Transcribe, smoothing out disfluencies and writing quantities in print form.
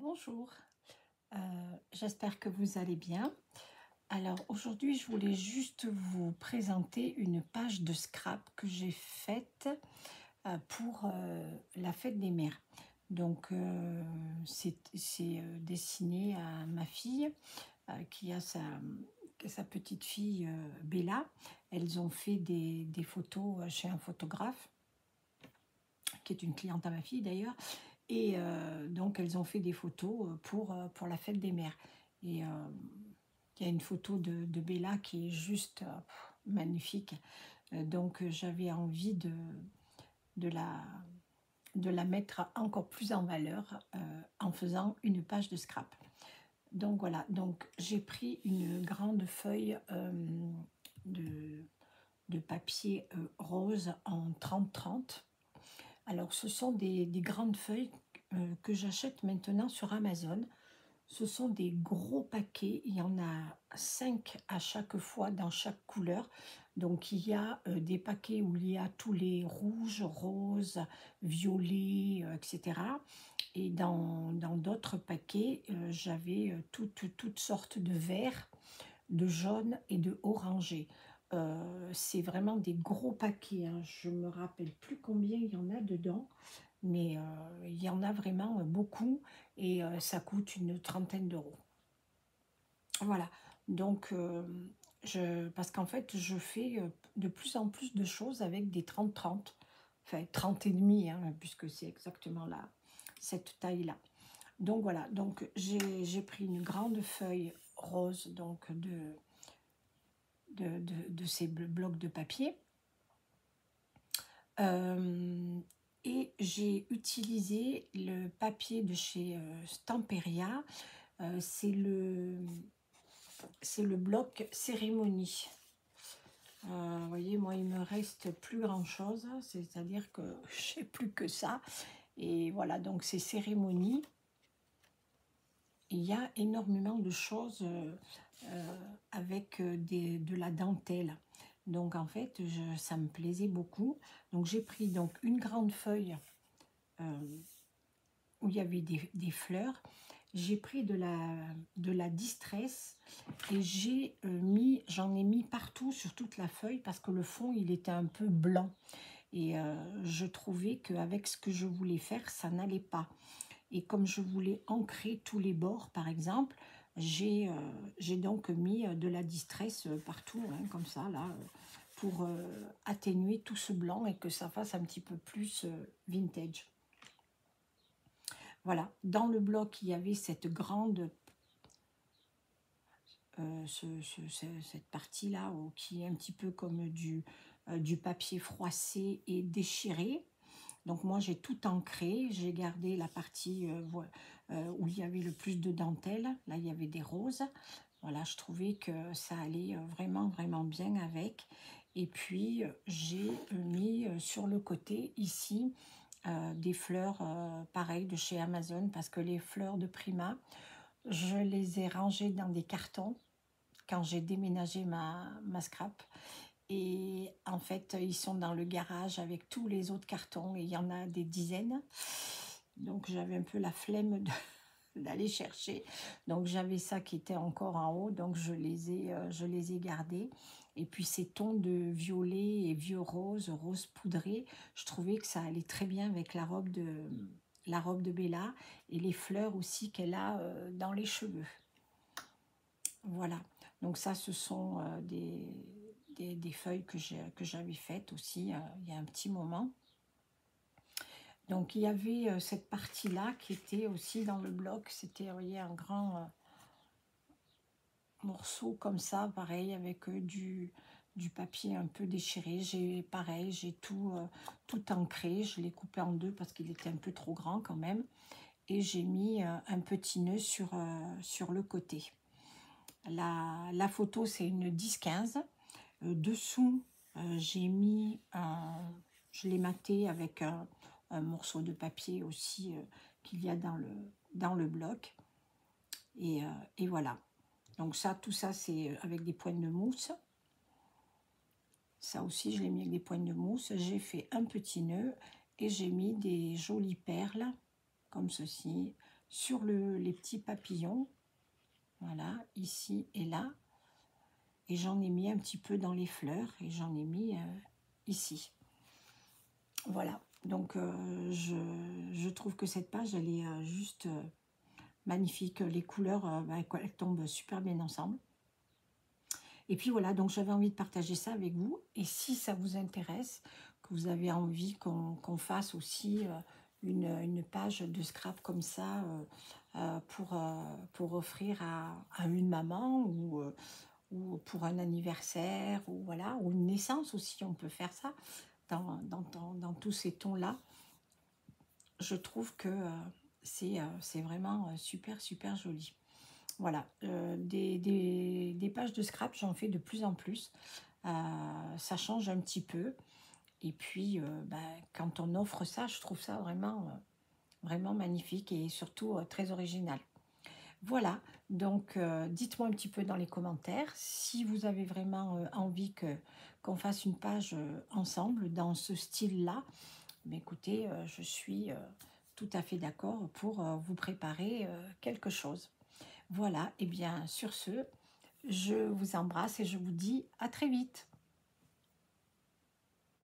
Bonjour, j'espère que vous allez bien. Alors aujourd'hui, je voulais juste vous présenter une page de scrap que j'ai faite pour la fête des mères. Donc c'est destiné à ma fille qui a sa petite fille Bella. Elles ont fait des photos chez un photographe qui est une cliente à ma fille d'ailleurs. Et donc, elles ont fait des photos pour la fête des mères. Et il y a une photo de Bella qui est juste magnifique. Donc, j'avais envie de la mettre encore plus en valeur en faisant une page de scrap. Donc, voilà. Donc, j'ai pris une grande feuille de papier rose en 30-30. Alors, ce sont des grandes feuilles que j'achète maintenant sur Amazon. Ce sont des gros paquets, il y en a 5 à chaque fois dans chaque couleur. Donc il y a des paquets où il y a tous les rouges, roses, violets, etc. Et dans d'autres paquets, j'avais toutes sortes de verts, de jaunes et de orangés. C'est vraiment des gros paquets, hein. Je ne me rappelle plus combien il y en a dedans, mais il y en a vraiment beaucoup et ça coûte une trentaine d'euros. Voilà, donc parce qu'en fait je fais de plus en plus de choses avec des 30-30, enfin 30 et demi, hein, puisque c'est exactement là, cette taille-là. Donc voilà, donc j'ai pris une grande feuille rose donc de ces blocs de papier. Et j'ai utilisé le papier de chez Stamperia. C'est le bloc cérémonie. Vous voyez, moi, il me reste plus grand-chose. C'est-à-dire que je n'ai plus que ça. Et voilà, donc c'est cérémonie. Il y a énormément de choses avec de la dentelle. Donc en fait, ça me plaisait beaucoup. Donc j'ai pris donc une grande feuille où il y avait des fleurs. J'ai pris de la distress et j'en ai mis partout sur toute la feuille parce que le fond il était un peu blanc. Et je trouvais qu'avec ce que je voulais faire, ça n'allait pas. Et comme je voulais ancrer tous les bords, par exemple, j'ai donc mis de la distress partout, hein, comme ça, là, pour atténuer tout ce blanc et que ça fasse un petit peu plus vintage. Voilà, dans le bloc, il y avait cette grande, cette partie-là, qui est un petit peu comme du papier froissé et déchiré. Donc moi j'ai tout ancré, j'ai gardé la partie où il y avait le plus de dentelle. Là il y avait des roses. Voilà, je trouvais que ça allait vraiment bien avec. Et puis j'ai mis sur le côté ici des fleurs pareilles de chez Amazon parce que les fleurs de Prima, je les ai rangées dans des cartons quand j'ai déménagé ma scrap. Et en fait, ils sont dans le garage avec tous les autres cartons et il y en a des dizaines. Donc, j'avais un peu la flemme d'aller chercher. Donc, j'avais ça qui était encore en haut. Donc, je les ai gardés. Et puis, ces tons de violet et vieux rose, rose poudré, je trouvais que ça allait très bien avec la robe de Bella et les fleurs aussi qu'elle a dans les cheveux. Voilà. Donc, ça, ce sont des feuilles que j'avais faites aussi il y a un petit moment. Donc il y avait cette partie-là qui était aussi dans le bloc. C'était, vous voyez, un grand morceau comme ça, pareil, avec du papier un peu déchiré. J'ai tout ancré. Je l'ai coupé en deux parce qu'il était un peu trop grand quand même. Et j'ai mis un petit nœud sur le côté. La photo, c'est une 10-15. Dessous, j'ai mis je l'ai maté avec un morceau de papier aussi qu'il y a dans le bloc. Et voilà. Donc ça, tout ça, c'est avec des poignes de mousse. Ça aussi, je l'ai mis avec des poignes de mousse. J'ai fait un petit nœud et j'ai mis des jolies perles, comme ceci, sur les petits papillons. Voilà, ici et là. Et j'en ai mis un petit peu dans les fleurs et j'en ai mis ici. Voilà, donc je trouve que cette page, elle est juste magnifique. Les couleurs, elles tombent super bien ensemble. Et puis voilà, donc j'avais envie de partager ça avec vous. Et si ça vous intéresse, que vous avez envie qu'on fasse aussi une page de scrap comme ça pour offrir à une maman ou pour un anniversaire ou voilà, ou une naissance aussi, on peut faire ça dans tous ces tons-là. Je trouve que c'est vraiment super, super joli. Voilà, des pages de scrap, j'en fais de plus en plus. Ça change un petit peu. Et puis, quand on offre ça, je trouve ça vraiment magnifique et surtout très original. Voilà, donc dites-moi un petit peu dans les commentaires si vous avez vraiment envie qu'on fasse une page ensemble dans ce style-là. Mais écoutez, je suis tout à fait d'accord pour vous préparer quelque chose. Voilà, et bien sur ce, je vous embrasse et je vous dis à très vite.